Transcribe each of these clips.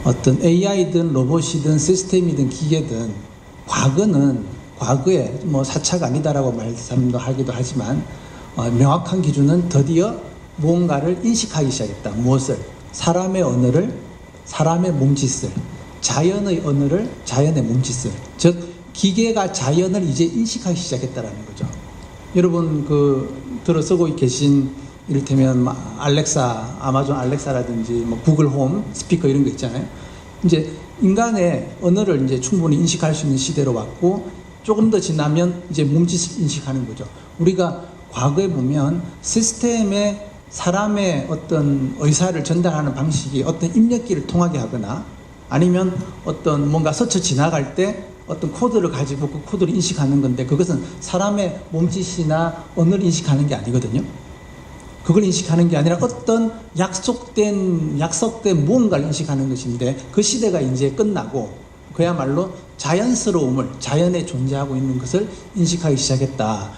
어떤 AI든 로봇이든 시스템이든 기계든 과거에 뭐 4차가 아니다라고 말씀도 하기도 하지만 명확한 기준은 드디어 무언가를 인식하기 시작했다. 무엇을? 사람의 언어를, 사람의 몸짓을, 자연의 언어를, 자연의 몸짓을. 즉 기계가 자연을 이제 인식하기 시작했다라는 거죠. 여러분 들어 쓰고 계신 이를테면 알렉사, 아마존 알렉사라든지 뭐 구글 홈 스피커 이런 거 있잖아요. 이제 인간의 언어를 이제 충분히 인식할 수 있는 시대로 왔고, 조금 더 지나면 이제 몸짓을 인식하는 거죠. 우리가 과거에 보면 시스템에 사람의 어떤 의사를 전달하는 방식이 어떤 입력기를 통하게 하거나 아니면 어떤 뭔가 스쳐 지나갈 때 어떤 코드를 가지고 그 코드를 인식하는 건데, 그것은 사람의 몸짓이나 언어를 인식하는 게 아니거든요. 그걸 인식하는 게 아니라 어떤 약속된 무언가를 인식하는 것인데, 그 시대가 이제 끝나고 그야말로 자연스러움을, 자연에 존재하고 있는 것을 인식하기 시작했다.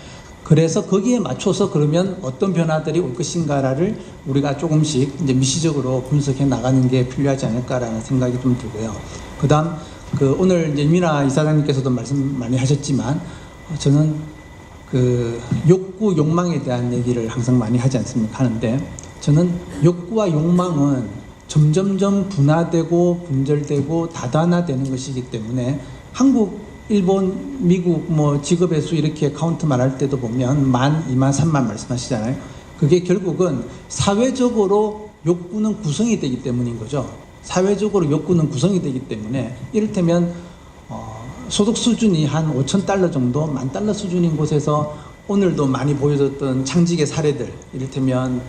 그래서 거기에 맞춰서 그러면 어떤 변화들이 올 것인가를 우리가 조금씩 이제 미시적으로 분석해 나가는 게 필요하지 않을까라는 생각이 좀 들고요. 그 다음, 오늘 이제 미나 이사장님께서도 말씀 많이 하셨지만, 저는 욕망에 대한 얘기를 항상 많이 하지 않습니까? 하는데, 저는 욕구와 욕망은 점점점 분화되고 분절되고 다단화되는 것이기 때문에, 한국, 일본, 미국 뭐 직업의 수 이렇게 카운트만 할 때도 보면 10,000, 20,000, 30,000 말씀하시잖아요. 그게 결국은 사회적으로 욕구는 구성이 되기 때문인 거죠. 사회적으로 욕구는 구성이 되기 때문에, 이를테면 소득 수준이 한 $5,000 정도, $10,000 수준인 곳에서 오늘도 많이 보여줬던 창직의 사례들, 이를테면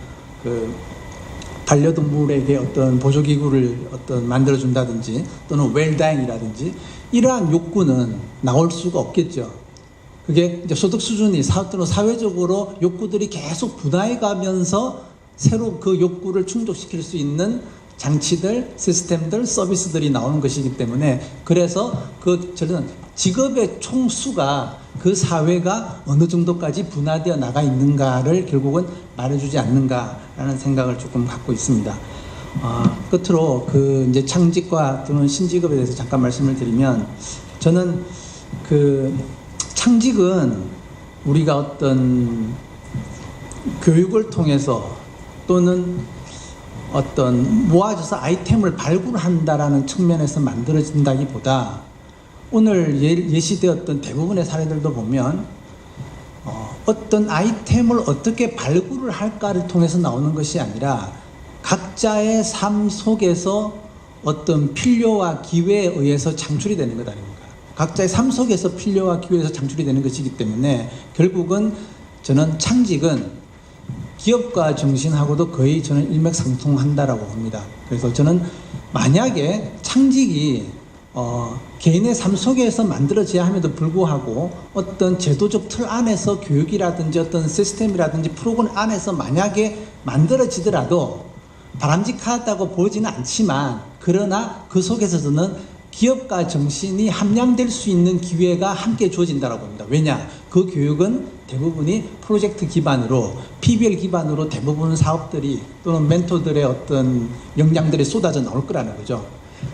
반려동물에게 어떤 보조기구를 만들어준다든지 또는 웰다잉이라든지, 이러한 욕구는 나올 수가 없겠죠. 그게 이제 소득 수준이 또는 사회적으로 욕구들이 계속 분화해 가면서 새로 그 욕구를 충족시킬 수 있는 장치들, 시스템들, 서비스들이 나오는 것이기 때문에, 그래서 저는 직업의 총수가 그 사회가 어느 정도까지 분화되어 나가 있는가를 결국은 말해주지 않는가라는 생각을 조금 갖고 있습니다. 끝으로 이제 창직과 또는 신직업에 대해서 잠깐 말씀을 드리면, 저는 창직은 우리가 어떤 교육을 통해서 또는 어떤 모아져서 아이템을 발굴한다라는 측면에서 만들어진다기보다, 오늘 예시되었던 대부분의 사례들도 보면 어떤 아이템을 어떻게 발굴을 할까를 통해서 나오는 것이 아니라 각자의 삶 속에서 어떤 필요와 기회에 의해서 창출이 되는 것 아닙니까? 각자의 삶 속에서 필요와 기회에서 창출이 되는 것이기 때문에, 결국은 저는 창직은 기업가 정신하고도 거의 저는 일맥상통한다라고 봅니다. 그래서 저는 만약에 창직이 개인의 삶 속에서 만들어져야 함에도 불구하고 어떤 제도적 틀 안에서 교육이라든지 어떤 시스템이라든지 프로그램 안에서 만약에 만들어지더라도 바람직하다고 보지는 않지만, 그러나 그 속에서 저는 기업가 정신이 함양될 수 있는 기회가 함께 주어진다고 봅니다. 왜냐? 그 교육은 대부분이 프로젝트 기반으로, PBL 기반으로 대부분 사업들이 또는 멘토들의 어떤 역량들이 쏟아져 나올 거라는 거죠.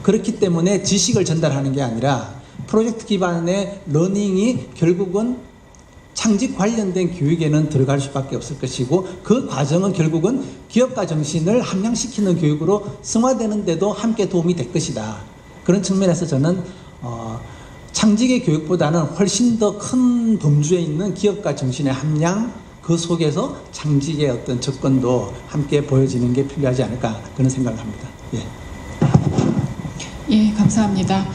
그렇기 때문에 지식을 전달하는 게 아니라 프로젝트 기반의 러닝이 결국은 창직 관련된 교육에는 들어갈 수밖에 없을 것이고, 그 과정은 결국은 기업가 정신을 함양시키는 교육으로 승화되는데도 함께 도움이 될 것이다. 그런 측면에서 저는 창직의 교육보다는 훨씬 더 큰 범주에 있는 기업가 정신의 함양, 그 속에서 창직의 어떤 접근도 함께 보여지는 게 필요하지 않을까, 그런 생각을 합니다. 예, 감사합니다.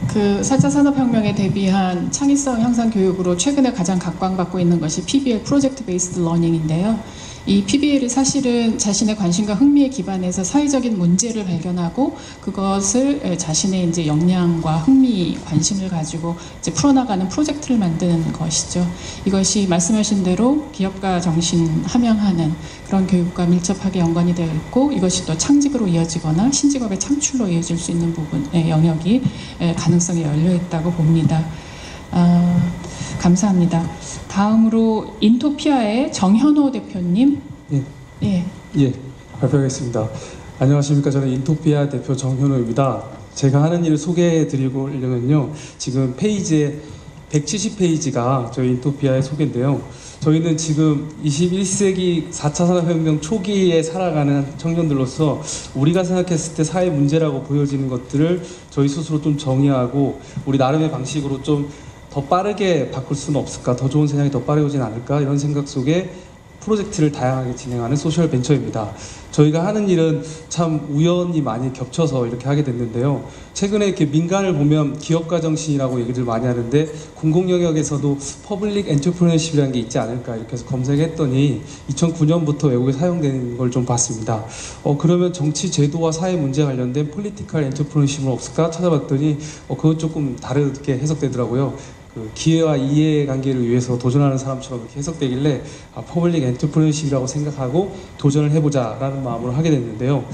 4차 산업혁명에 대비한 창의성 향상 교육으로 최근에 가장 각광받고 있는 것이 PBL, 프로젝트 베이스드 러닝인데요. 이 PBL이 사실은 자신의 관심과 흥미에 기반해서 사회적인 문제를 발견하고 그것을 자신의 이제 역량과 흥미, 관심을 가지고 이제 풀어나가는 프로젝트를 만드는 것이죠. 이것이 말씀하신 대로 기업가 정신 함양하는 그런 교육과 밀접하게 연관이 되어 있고, 이것이 또 창직으로 이어지거나 신직업의 창출로 이어질 수 있는 부분의 영역이 가능성이 열려 있다고 봅니다. 감사합니다. 다음으로 인토피아의 정현호 대표님. 발표하겠습니다. 안녕하십니까. 저는 인토피아 대표 정현우입니다. 제가 하는 일을 소개해드리려면요. 지금 페이지에 170페이지가 저희 인토피아의 소개인데요. 저희는 지금 21세기 4차 산업혁명 초기에 살아가는 청년들로서 우리가 생각했을 때 사회 문제라고 보여지는 것들을 저희 스스로 좀 정의하고 우리 나름의 방식으로 좀 더 빠르게 바꿀 수는 없을까, 더 좋은 세상이 더 빠르게 오진 않을까, 이런 생각 속에 프로젝트를 다양하게 진행하는 소셜 벤처입니다. 저희가 하는 일은 참 우연히 많이 겹쳐서 이렇게 하게 됐는데요. 최근에 이렇게 민간을 보면 기업가 정신이라고 얘기를 많이 하는데 공공 영역에서도 퍼블릭 엔터프레너십이라는 게 있지 않을까 이렇게 해서 검색했더니 2009년부터 외국에 사용되는 걸 좀 봤습니다. 그러면 정치 제도와 사회 문제 관련된 폴리티컬 엔터프레너십은 없을까 찾아봤더니 그건 조금 다르게 해석되더라고요. 그 기회와 이해관계를 위해서 도전하는 사람처럼 이렇게 해석되길래 퍼블릭 엔터프레너십이라고 생각하고 도전을 해보자라는 마음으로 하게 됐는데요.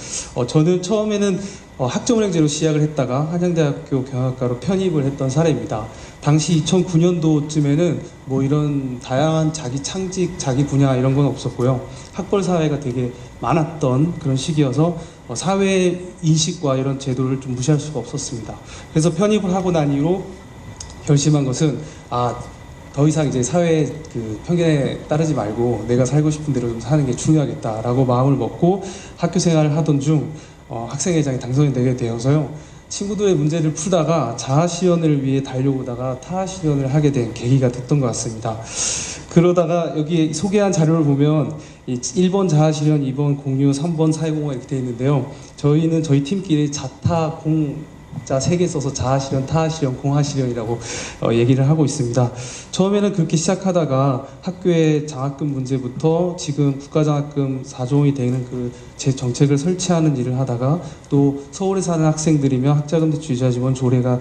저는 처음에는 학점은행제로 시작을 했다가 한양대학교 경영학과로 편입을 했던 사례입니다. 당시 2009년도쯤에는 뭐 이런 다양한 자기 창직, 자기 분야 이런 건 없었고요. 학벌 사회가 되게 많았던 그런 시기여서 사회 인식과 이런 제도를 좀 무시할 수가 없었습니다. 그래서 편입을 하고 난 이후로 결심한 것은 더 이상 이제 사회의 그 편견에 따르지 말고 내가 살고 싶은 대로 좀 사는 게 중요하겠다라고 마음을 먹고 학교 생활을 하던 중 학생회장에 당선이 되게 되어서요. 친구들의 문제를 풀다가 자아실현을 위해 달려오다가 타아실현을 하게 된 계기가 됐던 것 같습니다. 그러다가 여기 소개한 자료를 보면 1번 자아실현, 2번 공유, 3번 사회공헌 이렇게 되어 있는데요. 저희는 저희 팀끼리 자타 공 자 3개 써서 자아실현, 타아실현, 공하실현이라고 얘기를 하고 있습니다. 처음에는 그렇게 시작하다가 학교의 장학금 문제부터 지금 국가장학금 4조 원이 되는 그 제 정책을 설치하는 일을 하다가 또 서울에 사는 학생들이며 학자금 대출 이자 지원 조례가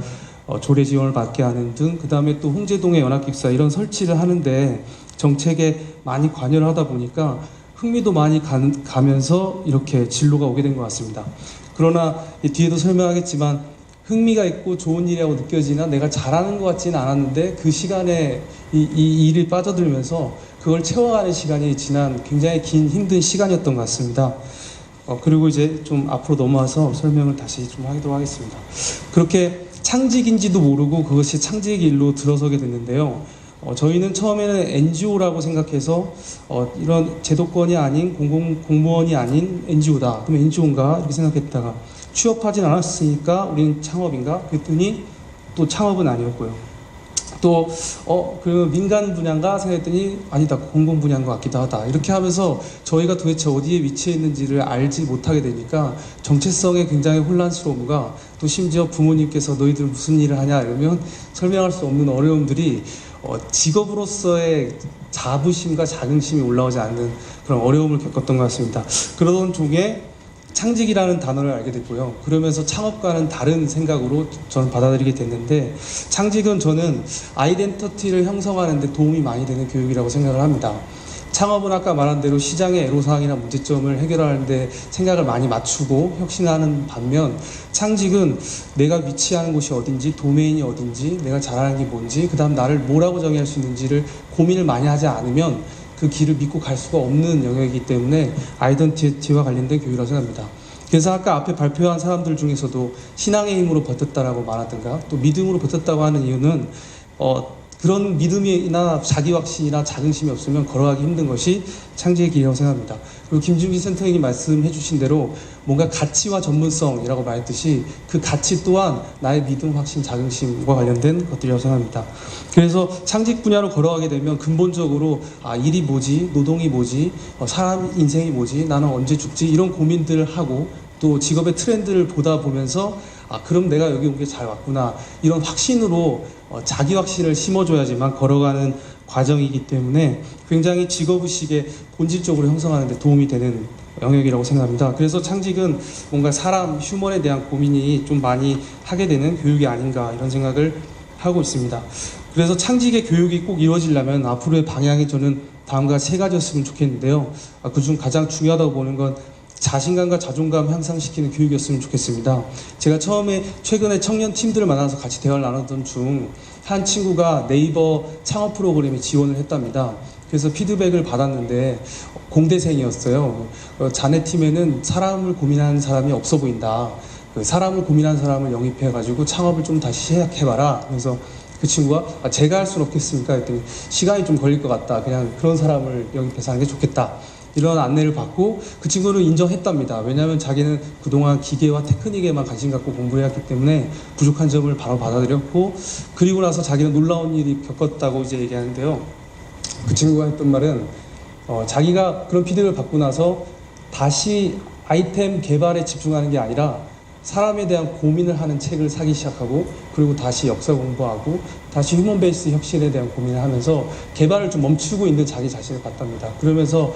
조례 지원을 받게 하는 등 그 다음에 또 홍제동의 연합기숙사 이런 설치를 하는데 정책에 많이 관여를 하다 보니까 흥미도 많이 가면서 이렇게 진로가 오게 된 것 같습니다. 그러나 뒤에도 설명하겠지만 흥미가 있고 좋은 일이라고 느껴지나 내가 잘하는 것 같지는 않았는데 그 시간에 이 일을 빠져들면서 그걸 채워가는 시간이 지난 굉장히 긴 힘든 시간이었던 것 같습니다. 그리고 이제 좀 앞으로 넘어와서 설명을 다시 좀 하도록 하겠습니다. 그렇게 창직인지도 모르고 그것이 창직 일로 들어서게 됐는데요. 저희는 처음에는 NGO라고 생각해서 이런 제도권이 아닌 공무원이 아닌 NGO다. 그럼 NGO인가? 이렇게 생각했다가 취업하진 않았으니까 우리는 창업인가? 그랬더니 또 창업은 아니었고요. 또 그 민간 분야인가 생각했더니 아니다, 공공 분야인 것 같기도 하다. 이렇게 하면서 저희가 도대체 어디에 위치해 있는지를 알지 못하게 되니까 정체성에 굉장히 혼란스러움과 또 심지어 부모님께서 너희들 무슨 일을 하냐 이러면 설명할 수 없는 어려움들이 직업으로서의 자부심과 자긍심이 올라오지 않는 그런 어려움을 겪었던 것 같습니다. 그러던 중에 창직이라는 단어를 알게 됐고요. 그러면서 창업과는 다른 생각으로 저는 받아들이게 됐는데 창직은 저는 아이덴티티를 형성하는 데 도움이 많이 되는 교육이라고 생각을 합니다. 창업은 아까 말한 대로 시장의 애로사항이나 문제점을 해결하는데 생각을 많이 맞추고 혁신하는 반면 창직은 내가 위치하는 곳이 어딘지, 도메인이 어딘지, 내가 잘하는 게 뭔지, 그 다음 나를 뭐라고 정의할 수 있는지를 고민을 많이 하지 않으면 그 길을 믿고 갈 수가 없는 영역이기 때문에 아이덴티티와 관련된 교육이라고 생각합니다. 그래서 아까 앞에 발표한 사람들 중에서도 신앙의 힘으로 버텼다라고 말하든가 또 믿음으로 버텼다고 하는 이유는 그런 믿음이나 자기 확신이나 자긍심이 없으면 걸어가기 힘든 것이 창직의 길이라고 생각합니다. 그리고 김준기 센터장님 말씀해 주신 대로 뭔가 가치와 전문성이라고 말했듯이 그 가치 또한 나의 믿음, 확신, 자긍심과 관련된 것들이라고 생각합니다. 그래서 창직 분야로 걸어가게 되면 근본적으로 일이 뭐지, 노동이 뭐지, 사람 인생이 뭐지, 나는 언제 죽지 이런 고민들을 하고 또 직업의 트렌드를 보다 보면서 그럼 내가 여기 온 게 잘 왔구나 이런 확신으로 자기 확신을 심어줘야지만 걸어가는 과정이기 때문에 굉장히 직업의식의 본질적으로 형성하는 데 도움이 되는 영역이라고 생각합니다. 그래서 창직은 뭔가 사람, 휴먼에 대한 고민이 좀 많이 하게 되는 교육이 아닌가 이런 생각을 하고 있습니다. 그래서 창직의 교육이 꼭 이루어지려면 앞으로의 방향이 저는 다음과 3가지였으면 좋겠는데요. 그중 가장 중요하다고 보는 건 자신감과 자존감 향상시키는 교육이었으면 좋겠습니다. 제가 최근에 청년 팀들을 만나서 같이 대화를 나누던 중 한 친구가 네이버 창업 프로그램에 지원을 했답니다. 그래서 피드백을 받았는데 공대생이었어요. 자네 팀에는 사람을 고민하는 사람이 없어 보인다. 그 사람을 고민하는 사람을 영입해가지고 창업을 좀 다시 시작해봐라. 그래서 그 친구가 제가 할 수는 없겠습니까? 했더니 시간이 좀 걸릴 것 같다. 그냥 그런 사람을 영입해서 하는 게 좋겠다. 이런 안내를 받고 그 친구는 인정했답니다. 왜냐하면 자기는 그동안 기계와 테크닉에만 관심 갖고 공부를 해왔기 때문에 부족한 점을 바로 받아들였고, 그리고 나서 자기는 놀라운 일이 겪었다고 이제 얘기하는데요. 그 친구가 했던 말은 자기가 그런 피드백을 받고 나서 다시 아이템 개발에 집중하는 게 아니라 사람에 대한 고민을 하는 책을 사기 시작하고, 그리고 다시 역사 공부하고 다시 휴먼 베이스 혁신에 대한 고민을 하면서 개발을 좀 멈추고 있는 자기 자신을 봤답니다. 그러면서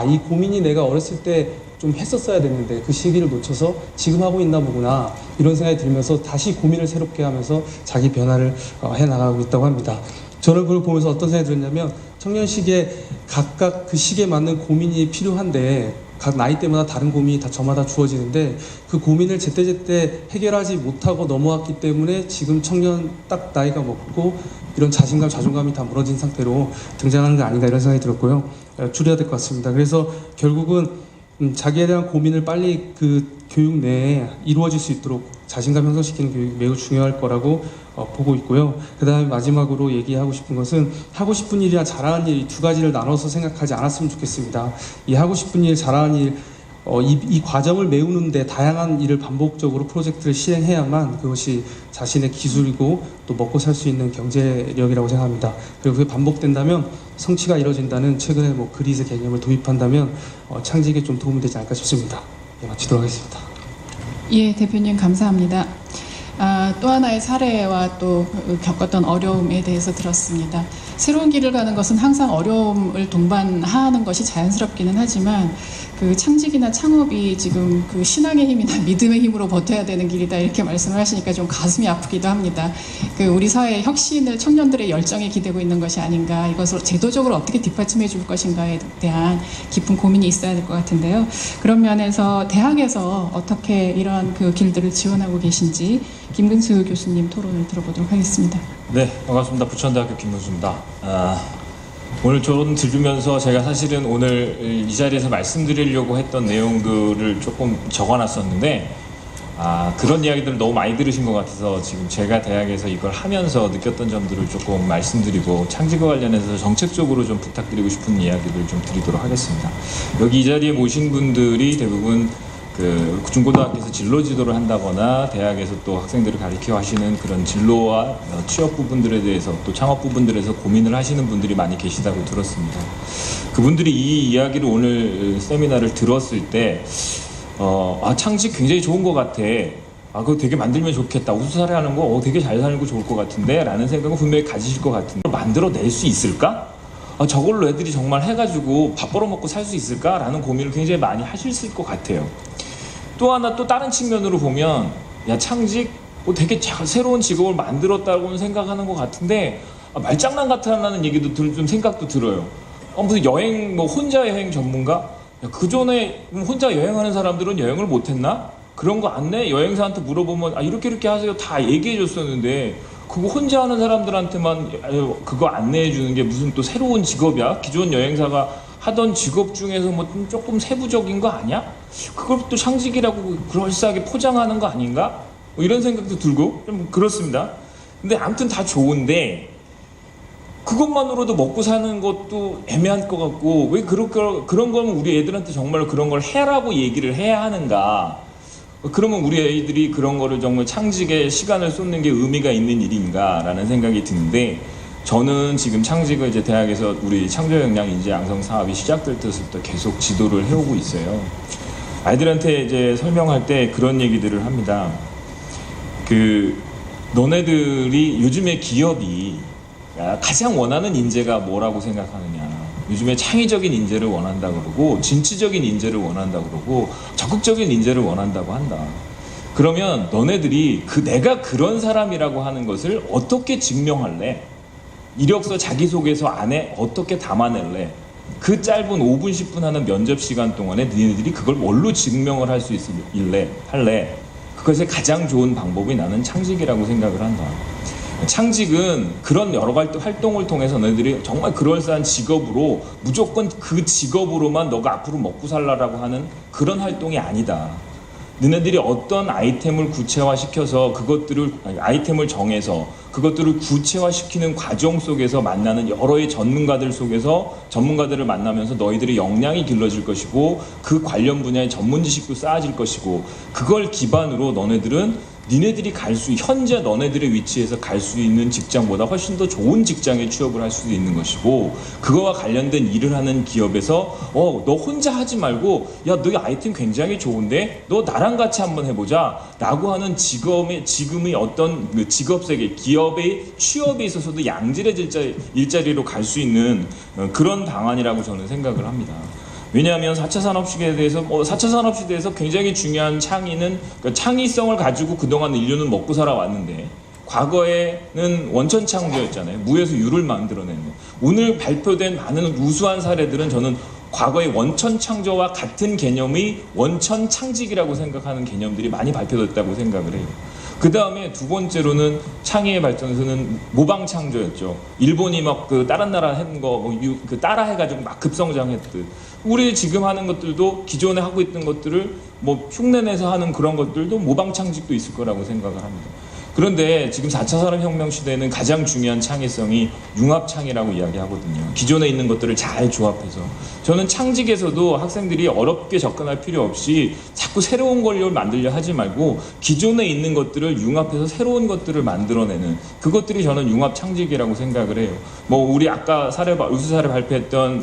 이 고민이 내가 어렸을 때 좀 했었어야 됐는데 그 시기를 놓쳐서 지금 하고 있나 보구나, 이런 생각이 들면서 다시 고민을 새롭게 하면서 자기 변화를 해나가고 있다고 합니다. 저는 그걸 보면서 어떤 생각이 들었냐면, 청년 시기에 각각 그 시기에 맞는 고민이 필요한데 각 나이대마다 다른 고민이 다 저마다 주어지는데, 그 고민을 제때제때 해결하지 못하고 넘어왔기 때문에 지금 청년 딱 나이가 먹고 이런 자신감, 자존감이 다 무너진 상태로 등장하는 게 아닌가, 이런 생각이 들었고요. 줄여야 될 것 같습니다. 그래서 결국은 자기에 대한 고민을 빨리 그 교육 내에 이루어질 수 있도록 자신감 형성시키는 교육이 매우 중요할 거라고 보고 있고요. 그 다음에 마지막으로 얘기하고 싶은 것은, 하고 싶은 일이나 잘하는 일, 이 두 가지를 나눠서 생각하지 않았으면 좋겠습니다. 이 하고 싶은 일, 잘하는 일, 이 과정을 메우는데 다양한 일을 반복적으로 프로젝트를 실행해야만 그것이 자신의 기술이고 또 먹고 살 수 있는 경제력이라고 생각합니다. 그리고 그게 반복된다면 성취가 이루어진다는, 최근에 그릿의 개념을 도입한다면 창직에 좀 도움이 되지 않을까 싶습니다. 네, 마치도록 하겠습니다. 예, 대표님 감사합니다. 또 하나의 사례와 또 겪었던 어려움에 대해서 들었습니다. 새로운 길을 가는 것은 항상 어려움을 동반하는 것이 자연스럽기는 하지만, 그 창직이나 창업이 지금 그 신앙의 힘이나 믿음의 힘으로 버텨야 되는 길이다, 이렇게 말씀을 하시니까 좀 가슴이 아프기도 합니다. 그 우리 사회의 혁신을 청년들의 열정에 기대고 있는 것이 아닌가, 이것을 제도적으로 어떻게 뒷받침해 줄 것인가에 대한 깊은 고민이 있어야 될 것 같은데요. 그런 면에서 대학에서 어떻게 이런 그 길들을 지원하고 계신지 김근수 교수님 토론을 들어보도록 하겠습니다. 네, 반갑습니다. 부천대학교 김근수입니다. 오늘 토론 들으면서 제가 사실은 오늘 이 자리에서 말씀드리려고 했던 내용들을 조금 적어놨었는데, 그런 이야기들을 너무 많이 들으신 것 같아서 지금 제가 대학에서 이걸 하면서 느꼈던 점들을 조금 말씀드리고, 창직과 관련해서 정책적으로 좀 부탁드리고 싶은 이야기를 좀 드리도록 하겠습니다. 여기 이 자리에 모신 분들이 대부분 그 중고등학교에서 진로 지도를 한다거나 대학에서 또 학생들을 가르쳐 하시는 그런 진로와 취업 부분들에 대해서, 또 창업 부분들에서 고민을 하시는 분들이 많이 계시다고 들었습니다. 그분들이 이 이야기를, 오늘 세미나를 들었을 때 창직 굉장히 좋은 것 같아, 그거 되게 만들면 좋겠다, 우수사례하는 거 되게 잘 사는 거 좋을 것 같은데 라는 생각은 분명히 가지실 것 같은데, 만들어낼 수 있을까? 저걸로 애들이 정말 해가지고 밥 벌어먹고 살 수 있을까? 라는 고민을 굉장히 많이 하실 것 같아요. 또 하나, 또 다른 측면으로 보면, 창직 되게 새로운 직업을 만들었다고는 생각하는 것 같은데 말장난 같다는 얘기도 좀 생각도 들어요. 무슨 여행, 혼자 여행 전문가? 그 전에 혼자 여행하는 사람들은 여행을 못했나? 그런 거 안내? 여행사한테 물어보면 이렇게 하세요 다 얘기해 줬었는데, 그거 혼자 하는 사람들한테만 그거 안내해 주는 게 무슨 또 새로운 직업이야? 기존 여행사가 하던 직업 중에서 좀 조금 세부적인 거 아니야? 그걸 또 창직이라고 그럴싸하게 포장하는 거 아닌가? 이런 생각도 들고 좀 그렇습니다. 근데 아무튼 다 좋은데 그것만으로도 먹고 사는 것도 애매할 것 같고, 왜 그런 거면 우리 애들한테 정말 그런 걸 해라고 얘기를 해야 하는가? 그러면 우리 애들이 그런 거를 정말 창직에 시간을 쏟는 게 의미가 있는 일인가? 라는 생각이 드는데, 저는 지금 창직을 이제 대학에서 우리 창조역량 인재 양성 사업이 시작될 때부터 계속 지도를 해오고 있어요. 아이들한테 이제 설명할 때 그런 얘기들을 합니다. 너네들이 요즘에 기업이 가장 원하는 인재가 뭐라고 생각하느냐. 요즘에 창의적인 인재를 원한다 그러고, 진취적인 인재를 원한다 그러고, 적극적인 인재를 원한다고 한다. 그러면 너네들이 내가 그런 사람이라고 하는 것을 어떻게 증명할래? 이력서 자기소개서 안에 어떻게 담아낼래? 그 짧은 5분 10분 하는 면접 시간 동안에 너희들이 그걸 뭘로 증명을 할 수 할래? 그것의 가장 좋은 방법이 나는 창직이라고 생각을 한다. 창직은 그런 여러 가지 활동을 통해서 너희들이 정말 그럴싸한 직업으로 무조건 그 직업으로만 너가 앞으로 먹고 살라라고 하는 그런 활동이 아니다. 너네들이 어떤 아이템을 구체화시켜서 아이템을 정해서 그것들을 구체화시키는 과정 속에서 만나는 여러의 전문가들 속에서 전문가들을 만나면서 너희들의 역량이 길러질 것이고 그 관련 분야의 전문 지식도 쌓아질 것이고 그걸 기반으로 니네들이 현재 너네들의 위치에서 갈 수 있는 직장보다 훨씬 더 좋은 직장에 취업을 할 수도 있는 것이고 그거와 관련된 일을 하는 기업에서 너 혼자 하지 말고 야, 너 아이템 굉장히 좋은데 너 나랑 같이 한번 해보자 라고 하는 지금의 어떤 그 직업세계 기업의 취업에 있어서도 양질의 일자리로 갈 수 있는 그런 방안이라고 저는 생각을 합니다. 왜냐하면 4차 산업시대에 대해서 4차 산업시대에서 굉장히 중요한 창의성을 가지고 그동안 인류는 먹고 살아왔는데 과거에는 원천 창조였잖아요. 무에서 유를 만들어내는. 오늘 발표된 많은 우수한 사례들은 저는 과거의 원천 창조와 같은 개념의 원천 창직이라고 생각하는 개념들이 많이 발표됐다고 생각을 해요. 그 다음에 두 번째로는 창의의 발전에서는 모방 창조였죠. 일본이 막 다른 나라 하는 거 따라 해가지고 막 급성장했듯. 우리 지금 하는 것들도 기존에 하고 있던 것들을 흉내내서 하는 그런 것들도 모방 창직도 있을 거라고 생각을 합니다. 그런데 지금 4차 산업혁명 시대에는 가장 중요한 창의성이 융합창이라고 이야기하거든요. 기존에 있는 것들을 잘 조합해서. 저는 창직에서도 학생들이 어렵게 접근할 필요 없이 자꾸 새로운 걸 만들려 하지 말고 기존에 있는 것들을 융합해서 새로운 것들을 만들어내는 그것들이 저는 융합창직이라고 생각을 해요. 우리 아까 우수 사례 발표했던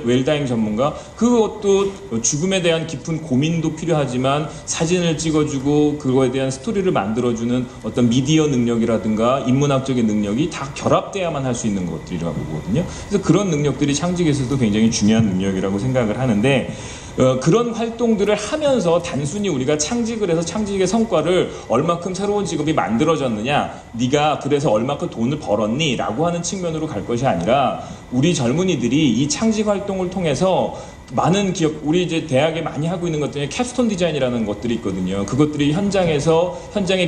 웰다잉 전문가 그것도 죽음에 대한 깊은 고민도 필요하지만 사진을 찍어주고 그거에 대한 스토리를 만들어주는 어떤 미디어 능력이라든가 인문학적인 능력이 다 결합돼야만 할 수 있는 것들이라고 보거든요. 그래서 그런 능력들이 창직에서도 굉장히 중요한 능력이라고 생각을 하는데 그런 활동들을 하면서 단순히 우리가 창직을 해서 창직의 성과를 얼마큼 새로운 직업이 만들어졌느냐 네가 그래서 얼마큼 돈을 벌었니? 라고 하는 측면으로 갈 것이 아니라 우리 젊은이들이 이 창직 활동을 통해서 많은 기업, 우리 이제 대학에 많이 하고 있는 것 중에 캡스톤 디자인이라는 것들이 있거든요. 그것들이 현장의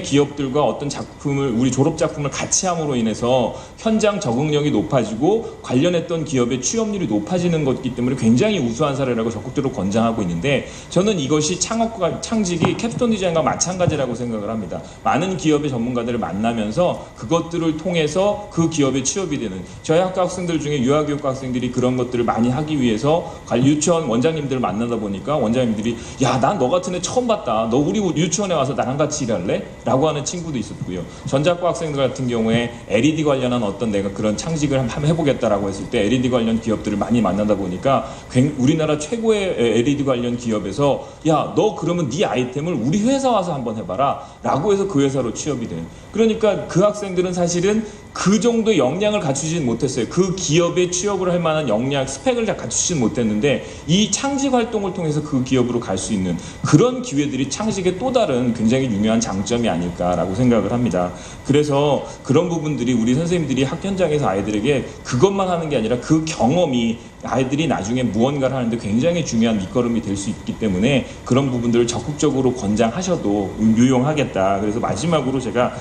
기업들과 어떤 작품을, 우리 졸업 작품을 같이 함으로 인해서 현장 적응력이 높아지고 관련했던 기업의 취업률이 높아지는 것이기 때문에 굉장히 우수한 사례라고 적극적으로 권장하고 있는데 저는 이것이 창직이 캡스톤 디자인과 마찬가지라고 생각을 합니다. 많은 기업의 전문가들을 만나면서 그것들을 통해서 그 기업에 취업이 되는 저희 학과 학생들 중에 유아교육과 학생들이 그런 것들을 많이 하기 위해서 유치원 원장님들을 만나다 보니까 원장님들이 야, 난 너 같은 애 처음 봤다. 너 우리 유치원에 와서 나랑 같이 일할래? 라고 하는 친구도 있었고요. 전자과 학생들 같은 경우에 LED 관련한 어떤 내가 그런 창직을 한번 해보겠다라고 했을 때 LED 관련 기업들을 많이 만나다 보니까 우리나라 최고의 LED 관련 기업에서 야, 너 그러면 네 아이템을 우리 회사 와서 한번 해봐라 라고 해서 그 회사로 취업이 돼요. 그러니까 그 학생들은 사실은 그 정도의 역량을 갖추지는 못했어요. 그 기업에 취업을 할 만한 역량, 스펙을 다 갖추지는 못했는데 이 창직 활동을 통해서 그 기업으로 갈 수 있는 그런 기회들이 창직의 또 다른 굉장히 중요한 장점이 아닐까라고 생각을 합니다. 그래서 그런 부분들이 우리 선생님들이 학 현장에서 아이들에게 그것만 하는 게 아니라 그 경험이 아이들이 나중에 무언가를 하는데 굉장히 중요한 밑거름이 될 수 있기 때문에 그런 부분들을 적극적으로 권장하셔도 유용하겠다. 그래서 마지막으로 제가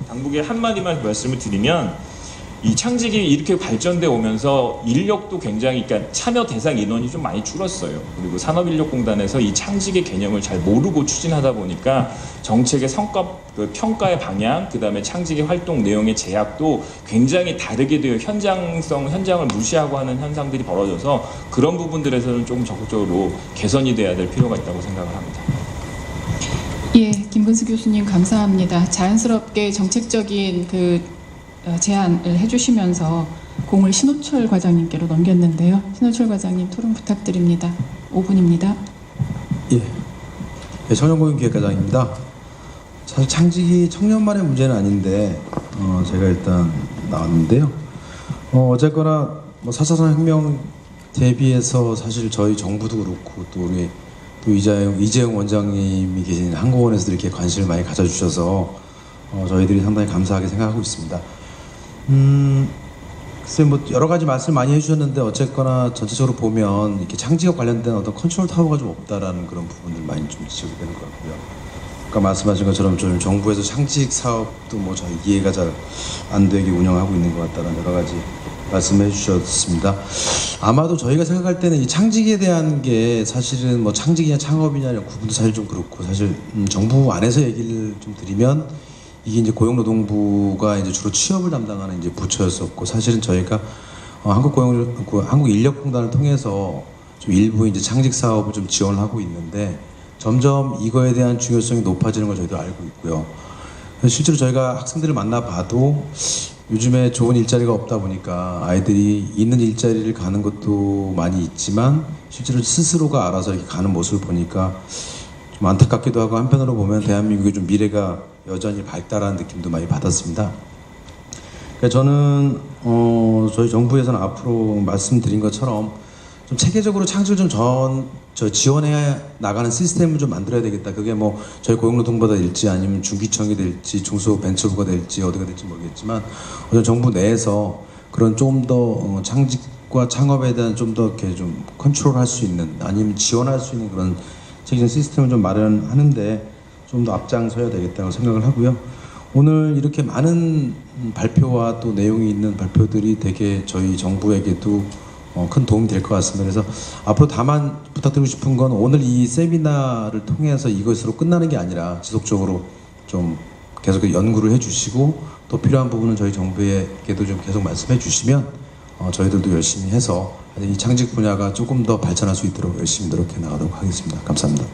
당국에 한마디만 말씀을 드리면 이 창직이 이렇게 발전돼 오면서 인력도 굉장히 그러니까 참여 대상 인원이 좀 많이 줄었어요. 그리고 산업인력공단에서 이 창직의 개념을 잘 모르고 추진하다 보니까 정책의 평가의 방향, 그 다음에 창직의 활동 내용의 제약도 굉장히 다르게 되어 현장을 무시하고 하는 현상들이 벌어져서 그런 부분들에서는 조금 적극적으로 개선이 돼야 될 필요가 있다고 생각을 합니다. 예, 김근수 교수님 감사합니다. 자연스럽게 정책적인 제안을 해주시면서 공을 신호철 과장님께로 넘겼는데요. 신호철 과장님 토론 부탁드립니다. 5분입니다. 예, 청년고용기획과장입니다. 사실 창직이 청년만의 문제는 아닌데 제가 일단 나왔는데요. 어쨌거나 4차 산업혁명 대비해서 사실 저희 정부도 그렇고 또 우리 또 이재용 원장님이 계신 한국원에서도 이렇게 관심을 많이 가져주셔서 저희들이 상당히 감사하게 생각하고 있습니다. 글쎄 여러 가지 말씀 많이 해주셨는데 어쨌거나 전체적으로 보면 이렇게 창직과 관련된 어떤 컨트롤 타워가 좀 없다라는 그런 부분들 많이 좀 지적이 되는 것 같고요. 아까 말씀하신 것처럼 좀 정부에서 창직 사업도 뭐 저희 이해가 잘 안 되게 운영하고 있는 것 같다는 여러 가지 말씀해 주셨습니다. 아마도 저희가 생각할 때는 이 창직에 대한 게 사실은 뭐 창직이냐 창업이냐 구분도 사실 좀 그렇고, 사실 정부 안에서 얘기를 좀 드리면 이게 이제 고용노동부가 이제 주로 취업을 담당하는 이제 부처였었고, 사실은 저희가 한국인력공단을 통해서 좀 일부 이제 창직 사업을 좀 지원을 하고 있는데, 점점 이거에 대한 중요성이 높아지는 걸 저희도 알고 있고요. 실제로 저희가 학생들을 만나봐도 요즘에 좋은 일자리가 없다 보니까 아이들이 있는 일자리를 가는 것도 많이 있지만 실제로 스스로가 알아서 이렇게 가는 모습을 보니까 좀 안타깝기도 하고, 한편으로 보면 대한민국의 좀 미래가 여전히 밝다라는 느낌도 많이 받았습니다. 그러니까 저는 저희 정부에서는 앞으로 말씀드린 것처럼 좀 체계적으로 창직을 좀 지원해 나가는 시스템을 좀 만들어야 되겠다. 그게 뭐 저희 고용노동부가 될지 아니면 중기청이 될지 중소벤처부가 될지 어디가 될지 모르겠지만, 어떤 정부 내에서 그런 좀 더 창직과 창업에 대한 좀 더 이렇게 좀 컨트롤할 수 있는, 아니면 지원할 수 있는 그런 체계적인 시스템을 좀 마련하는데 좀 더 앞장서야 되겠다고 생각을 하고요. 오늘 이렇게 많은 발표와 또 내용이 있는 발표들이 되게 저희 정부에게도 큰 도움이 될 것 같습니다. 그래서 앞으로 다만 부탁드리고 싶은 건, 오늘 이 세미나를 통해서 이것으로 끝나는 게 아니라 지속적으로 좀 계속 연구를 해주시고, 또 필요한 부분은 저희 정부에게도 좀 계속 말씀해 주시면 저희들도 열심히 해서 이 창직 분야가 조금 더 발전할 수 있도록 열심히 노력해 나가도록 하겠습니다. 감사합니다.